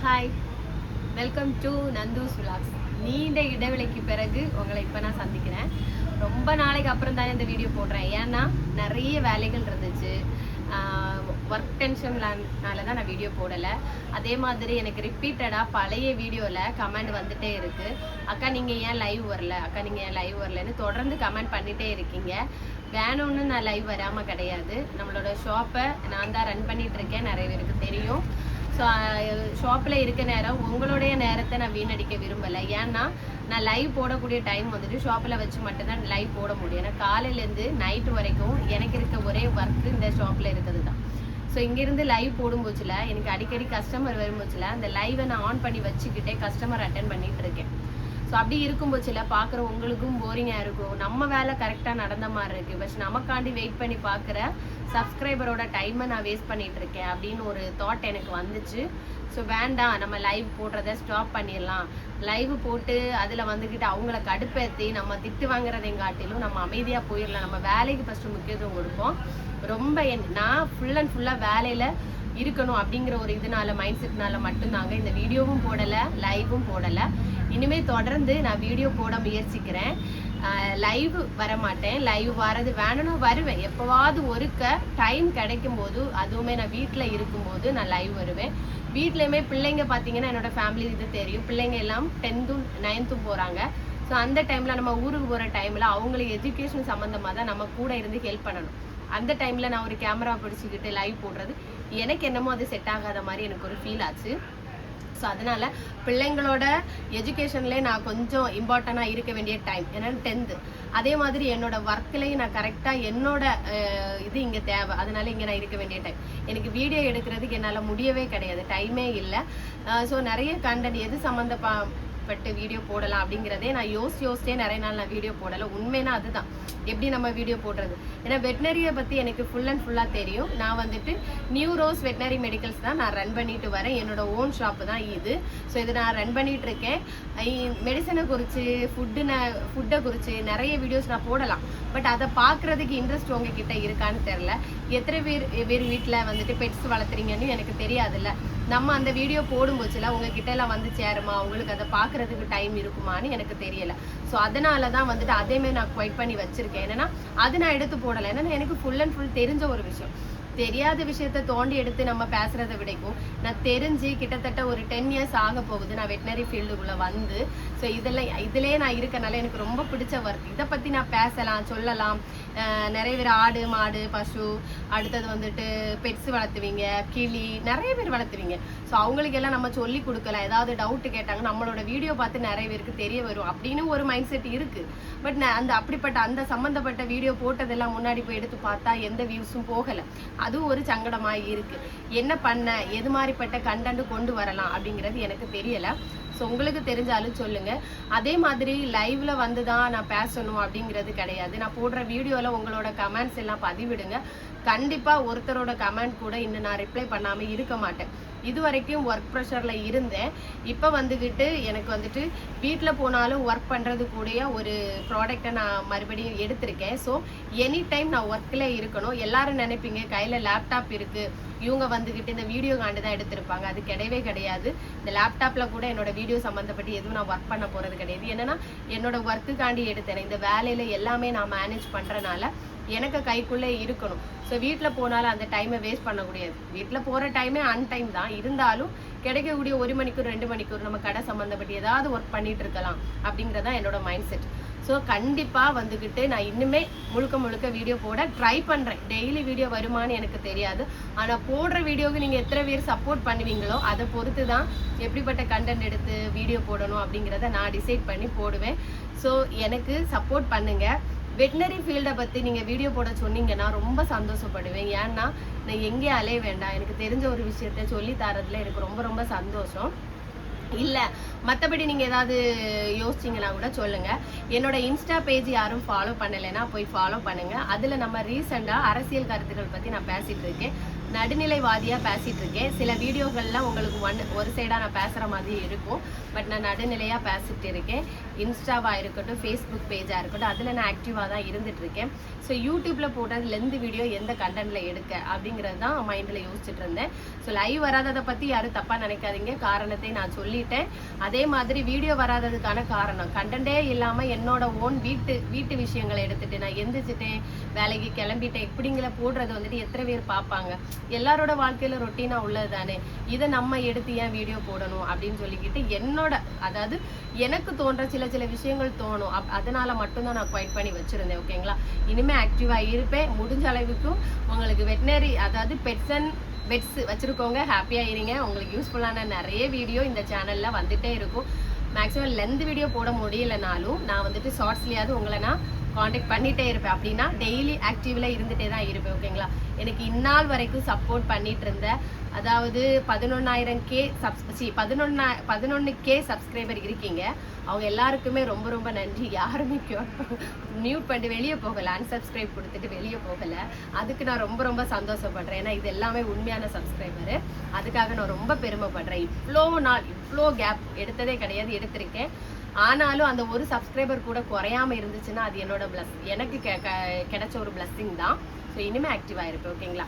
Hi, welcome to Nandhu's vlogs. நீண்ட இடைவெளிக்கு பிறகு உங்களை இப்போ நான் சந்திக்கிறேன். ரொம்ப நாளைக்கு அப்புறம் தான் இந்த வீடியோ போடுறேன். ஏன்னா நிறைய வேலைகள் இருந்துச்சு, ஒர்க் டென்ஷன்னால தான் நான் வீடியோ போடலை. அதே மாதிரி எனக்கு ரிப்பீட்டடாக பழைய வீடியோவில் கமெண்ட் வந்துட்டே இருக்குது. அக்கா நீங்கள் ஏன் லைவ் வரல, அக்கா நீங்கள் ஏன் லைவ் வரலன்னு தொடர்ந்து கமெண்ட் பண்ணிகிட்டே இருக்கீங்க. வேணும்னு நான் லைவ் வராமல் கிடையாது. நம்மளோட ஷாப்பை நான் தான் ரன் பண்ணிகிட்டு இருக்கேன், நிறைய பேருக்கு தெரியும். ஸோ ஷாப்பில் இருக்க நேரம் உங்களுடைய நேரத்தை நான் வீணடிக்க விரும்பலை. ஏன்னா நான் லைவ் போடக்கூடிய டைம் வந்துட்டு ஷாப்பில் வச்சு மட்டும்தான் லைவ் போட முடியும். ஏன்னா காலையிலேருந்து நைட்டு வரைக்கும் எனக்கு இருக்க ஒரே ஒர்க்கு இந்த ஷாப்பில் இருக்கிறது தான். ஸோ இங்கேருந்து லைவ் போடும்போதுல எனக்கு அடிக்கடி கஸ்டமர் வரும்போதுல அந்த லைவை நான் ஆன் பண்ணி வச்சுக்கிட்டே கஸ்டமர் அட்டென்ட் பண்ணிகிட்டு இருக்கேன். ஸோ அப்படி இருக்கும்போதுல பார்க்குற உங்களுக்கும் போரிங்காக இருக்கும். நம்ம வேலை கரெக்டாக நடந்த மாதிரி இருக்குது, பட் நமக்காண்டி வெயிட் பண்ணி பார்க்குற சப்ஸ்கிரைபரோட டைமை நான் வேஸ்ட் பண்ணிகிட்டு இருக்கேன் அப்படின்னு ஒரு தாட் எனக்கு வந்துச்சு. ஸோ வேண்டாம், நம்ம லைவ் போடுறத ஸ்டாப் பண்ணிடலாம். லைவ் போட்டு அதில் வந்துக்கிட்டு அவங்கள கடுப்பேற்றி நம்ம திட்டு வாங்குறதைங்காட்டிலும் நம்ம அமைதியாக போயிடலாம். நம்ம வேலைக்கு ஃபஸ்ட்டு முக்கியத்துவம் கொடுப்போம். ரொம்ப நான் ஃபுல் அண்ட் ஃபுல்லாக வேலையில் இருக்கணும் அப்படிங்கிற ஒரு இதனால மைண்ட் செட்னால மட்டும்தாங்க இந்த வீடியோவும் போடலை, லைவும் போடலை. இனிமேல் தொடர்ந்து நான் வீடியோ போட முயற்சிக்கிறேன். லைவ் வரமாட்டேன். லைவ் வரது வேணும்னா வருவேன், எப்போவாவது ஒருக்க டைம் கிடைக்கும் போது, அதுவுமே நான் வீட்டில் இருக்கும்போது நான் லைவ் வருவேன். வீட்லேயுமே பிள்ளைங்க பார்த்தீங்கன்னா என்னோட ஃபேமிலி இது தெரியும், பிள்ளைங்க எல்லாம் 10th 9th போகிறாங்க. ஸோ அந்த டைமில் நம்ம ஊருக்கு போகிற டைமில் அவங்களுக்கு எஜுகேஷன் சம்மந்தமாக தான் நம்ம கூட இருந்து ஹெல்ப் பண்ணணும். அந்த டைமில் நான் ஒரு கேமரா பிடிச்சிக்கிட்டு லைவ் போடுறது எனக்கு என்னமோ அது செட் ஆகாத மாதிரி எனக்கு ஒரு ஃபீல் ஆச்சு. ஸோ அதனால் பிள்ளைங்களோட எஜுகேஷன்லேயே நான் கொஞ்சம் இம்பார்ட்டண்ட்டாக இருக்க வேண்டிய டைம், ஏன்னா 10th. அதே மாதிரி என்னோட ஒர்க்லேயும் நான் கரெக்டாக என்னோட இது இங்கே தேவை, அதனால இங்கே நான் இருக்க வேண்டிய டைம். எனக்கு வீடியோ எடுக்கிறதுக்கு என்னால் முடியவே கிடையாது, டைமே இல்லை. ஸோ நிறைய கண்டென்ட் எது சம்மந்தப்பட்டு வீடியோ போடலாம் அப்படிங்கிறதே நான் யோசிச்சே நிறைய நாள் நான் வீடியோ போடலை. உண்மைனா அதுதான் எப்படி நம்ம வீடியோ போடுறது. ஏன்னா வெட்டினரியை பற்றி எனக்கு ஃபுல் அண்ட் ஃபுல்லாக தெரியும். நான் வந்துட்டு நியூ ரோஸ் வெட்டினரி மெடிக்கல்ஸ் தான் நான் ரன் பண்ணிட்டு வரேன். என்னோட ஓன் ஷாப்பு தான் இது. ஸோ இதை நான் ரன் பண்ணிட்டு இருக்கேன். மெடிசனை குறித்து ஃபுட்டை குறித்து நிறைய வீடியோஸ் நான் போடலாம். பட் அதை பார்க்குறதுக்கு இன்ட்ரெஸ்ட் உங்ககிட்ட இருக்கான்னு தெரில. எத்தனை பேர் வீட்டில் வந்துட்டு பெட்ஸ் வளர்த்துறீங்கன்னு எனக்கு தெரியாதுல்ல. நம்ம அந்த வீடியோ போடும்போதுல உங்ககிட்ட எல்லாம் வந்து சேருமா, உங்களுக்கு அதை பார்க்குறதுக்கு டைம் இருக்குமான்னு எனக்கு தெரியலை. ஸோ அதனால தான் வந்துட்டு அதேமாதிரி நான் குவைட் பண்ணி வச்சுருக்கேன். ஏன்னா அது நான் எடுத்து போடலை. ஏன்னா எனக்கு ஃபுல் அண்ட் ஃபுல் தெரிஞ்ச ஒரு விஷயம். தெரியாத விஷயத்த தோண்டி எடுத்து நம்ம பேசுறதை விடைக்கும் நான் தெரிஞ்சு கிட்டத்தட்ட ஒரு 10 years ஆக போகுது நான் வெட்டினரி ஃபீல்டுக்குள்ளே வந்து. ஸோ இதிலே நான் இருக்கனால எனக்கு ரொம்ப பிடிச்ச ஒர்க். இதை பற்றி நான் பேசலாம், சொல்லலாம். நிறைய பேர் ஆடு மாடு பசு, அடுத்தது வந்துட்டு பெட்ஸ் வளர்த்துவீங்க, கிளி, நிறைய பேர் வளர்த்துவீங்க. ஸோ அவங்களுக்கெல்லாம் நம்ம சொல்லி கொடுக்கலாம். ஏதாவது டவுட்டு கேட்டாங்க நம்மளோட வீடியோ பார்த்து நிறைய பேருக்கு தெரிய வரும் அப்படின்னு ஒரு மைண்ட் செட் இருக்குது. பட் நான் அந்த சம்மந்தப்பட்ட வீடியோ போட்டதெல்லாம் முன்னாடி போய் எடுத்து பார்த்தா எந்த வியூஸும் போகலை. அதுவும் ஒரு சங்கடமாக இருக்கு. என்ன பண்ண, எது மாதிரிப்பட்ட கண்டென்ட் கொண்டு வரலாம் அப்படிங்கிறது எனக்கு தெரியலை. ஸோ உங்களுக்கு தெரிஞ்சாலும் சொல்லுங்க. அதே மாதிரி லைவ்ல வந்து தான் நான் பேசணும் அப்படிங்கிறது கிடையாது. நான் போடுற வீடியோவில் உங்களோட கமெண்ட்ஸ் எல்லாம் பதிவிடுங்க. கண்டிப்பாக ஒருத்தரோட கமெண்ட் கூட இன்னும் நான் ரிப்ளை பண்ணாமல் இருக்க மாட்டேன். இது வரைக்கும் ஒர்க் ப்ரெஷரில் இருந்தேன். இப்போ வந்துக்கிட்டு எனக்கு வந்துட்டு வீட்டில் போனாலும் ஒர்க் பண்ணுறது கூடிய ஒரு ப்ராடக்டை நான் மறுபடியும் எடுத்திருக்கேன். ஸோ எனி டைம் நான் ஒர்க்கில் இருக்கணும். எல்லாரும் நினைப்பீங்க கையில் லேப்டாப் இருக்குது, இவங்க வந்துக்கிட்டு இந்த வீடியோ காண்டு தான் எடுத்திருப்பாங்க. அது கிடையவே கிடையாது. இந்த லேப்டாப்பில் கூட என்னோட வீடியோ சம்மந்தப்பட்டு எதுவும் நான் ஒர்க் பண்ண போகிறது கிடையாது. என்னென்னா என்னோட ஒர்க்குக்காண்டி எடுத்தேன். இந்த வேலையில் எல்லாமே நான் மேனேஜ் பண்ணுறனால எனக்கு கைக்குள்ளே இருக்கணும். ஸோ வீட்டில் போனாலும் அந்த டைமை வேஸ்ட் பண்ணக்கூடாது. வீட்டில் போகிற டைமே அன்டைம் தான், இருந்தாலும் கிடைக்கக்கூடிய 1 மணிக்கூர் 2 மணிக்கூர் நம்ம கடை சம்மந்தப்பட்டு ஏதாவது ஒர்க் பண்ணிட்டு இருக்கலாம் அப்படிங்கிறதான் என்னோட மைண்ட் செட். ஸோ கண்டிப்பாக வந்துக்கிட்டு நான் இன்னுமே முழுக்க வீடியோ போட ட்ரை பண்ணுறேன். டெய்லி வீடியோ வருமானு எனக்கு தெரியாது. ஆனால் போடுற வீடியோவுக்கு நீங்கள் எத்தனை பேர் சப்போர்ட் பண்ணுவீங்களோ அதை பொறுத்து தான் எப்படிப்பட்ட கண்டென்ட் எடுத்து வீடியோ போடணும் அப்படிங்கிறத நான் டிசைட் பண்ணி போடுவேன். ஸோ எனக்கு சப்போர்ட் பண்ணுங்கள். வெட்டினரி ஃபீல்டை பற்றி நீங்கள் வீடியோ போட சொன்னீங்கன்னா ரொம்ப சந்தோஷப்படுவேன். ஏன்னா நான் எங்கேயும் அலைய வேண்டாம், எனக்கு தெரிஞ்ச ஒரு விஷயத்த சொல்லி தரதுல எனக்கு ரொம்ப சந்தோஷம். இல்லை மற்றபடி நீங்கள் ஏதாவது யோசிச்சிங்கன்னா கூட சொல்லுங்கள். என்னோட இன்ஸ்டா பேஜ் யாரும் ஃபாலோ பண்ணலைன்னா போய் ஃபாலோ பண்ணுங்கள். அதில் நம்ம ரீசெண்டாக அரசியல் கருத்துக்கள் பற்றி நான் பேசிகிட்டு இருக்கேன். நடுநிலைவாதியாக பேசிகிட்டு இருக்கேன். சில வீடியோக்கள்லாம் உங்களுக்கு ஒரு சைடாக நான் பேசுகிற மாதிரி இருக்கும். பட் நான் நடுநிலையாக பேசிகிட்டு இருக்கேன். இன்ஸ்டாவாக இருக்கட்டும், ஃபேஸ்புக் பேஜாக இருக்கட்டும், அதில் நான் ஆக்டிவாக தான் இருந்துகிட்ருக்கேன். ஸோ யூடியூப்பில் போட்டது லென்த் வீடியோ எந்த கண்டென்ட்டில் எடுக்க அப்படிங்கிறது தான் மைண்டில் யோசிச்சுட்டு இருந்தேன். ஸோ லைவ் வராததை பற்றி யாரும் தப்பாக நினைக்காதீங்க. காரணத்தை நான் சொல்லிட்டேன். அதே மாதிரி வீடியோ வராததுக்கான காரணம் கண்டென்ட்டே இல்லாமல் என்னோட ஓன் வீட்டு விஷயங்களை எடுத்துகிட்டு நான் எந்திரிச்சிட்டேன், வேலைக்கு கிளம்பிட்டேன் இப்படிங்கிற போடுறது வந்துட்டு எத்தனை பேர் பார்ப்பாங்க? எல்லாரோட வாழ்க்கையில் ரொட்டீனாக உள்ளது தானே. இதை நம்ம எடுத்து ஏன் வீடியோ போடணும் அப்படின்னு சொல்லிக்கிட்டு என்னோட அதாவது எனக்கு தோன்ற சில விஷயங்கள் தோணும். அதனால மட்டும்தான் நான் குவைட் பண்ணி வச்சுருந்தேன். ஓகேங்களா? இனிமேல் ஆக்டிவாக இருப்பேன். முடிஞ்ச அளவுக்கும் உங்களுக்கு வெட்டினரி அதாவது பெட்ஸ் வச்சுருக்கோங்க, ஹாப்பியாக இருங்க. உங்களுக்கு யூஸ்ஃபுல்லான நிறைய வீடியோ இந்த சேனலில் வந்துகிட்டே இருக்கும். மேக்ஸிமம் லென்த் வீடியோ போட முடியலைனாலும் நான் வந்துட்டு ஷார்ட்ஸ்லேயாவது உங்களை நான் காண்டாக்ட் பண்ணிகிட்டே இருப்பேன். அப்படின்னா டெய்லி ஆக்டிவில் இருந்துகிட்டே தான் இருப்பேன். ஓகேங்களா? எனக்கு இந்நாள் வரைக்கும் சப்போர்ட் பண்ணிட்டு இருந்த அதாவது 11K சப்ஸ்கிரைபர் இருக்கீங்க. அவங்க எல்லாருக்குமே ரொம்ப ரொம்ப நன்றி. யாருமே மியூட் பண்ணி வெளியே போகலை, அன்சப்ஸ்கிரைப் கொடுத்துட்டு வெளியே போகலை. அதுக்கு நான் ரொம்ப ரொம்ப சந்தோஷப்படுறேன். ஏன்னா இது எல்லாமே உண்மையான சப்ஸ்கிரைபரு. அதுக்காக நான் ரொம்ப பெருமைப்படுறேன். இவ்வளோ கேப் எடுத்ததே கிடையாது, எடுத்திருக்கேன். ஆனாலும் அந்த ஒரு சப்ஸ்கிரைபர் கூட குறையாம இருந்துச்சுன்னா அது என்னோட எனக்கு கிடைச்ச ஒரு பிளஸ்ஸிங் தான். ஸோ இனிமேல் ஆக்டிவாக இருப்பேன். ஓகேங்களா?